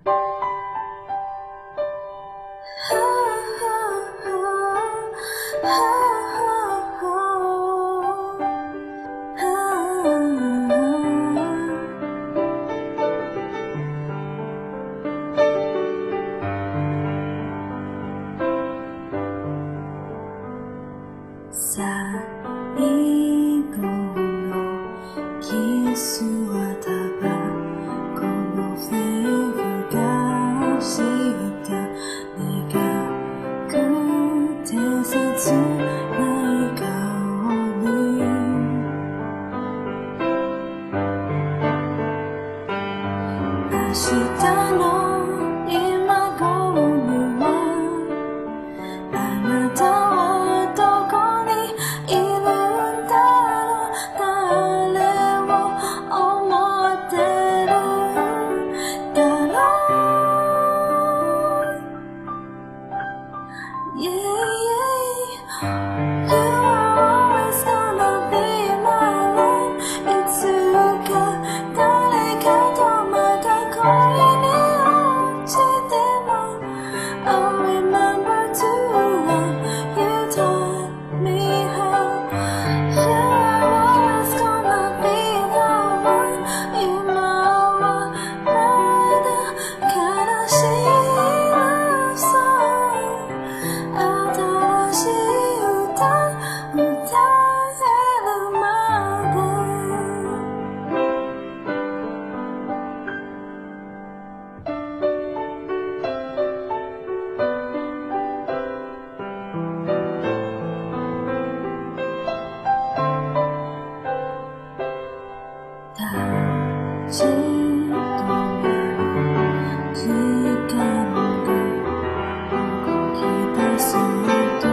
最後のキスはタバコのフレーバーがした苦くて切ない香り明日の今頃にはあなたはどこにいるんだろう誰を思ってるだろう Yeah, yeah. You are always gonna be my love いつか誰かとまた恋に落ちても I'll remember to love you taught me how You are always gonna be the one 今はまだ悲しい love song 新しい歌歌えるまで立ち止まる時間が動き出そうと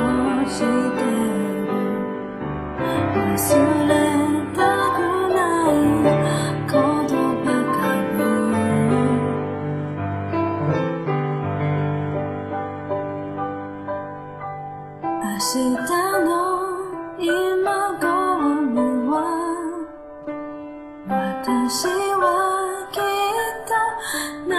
してる忘れたくないことばかり明日の今頃には私はきっと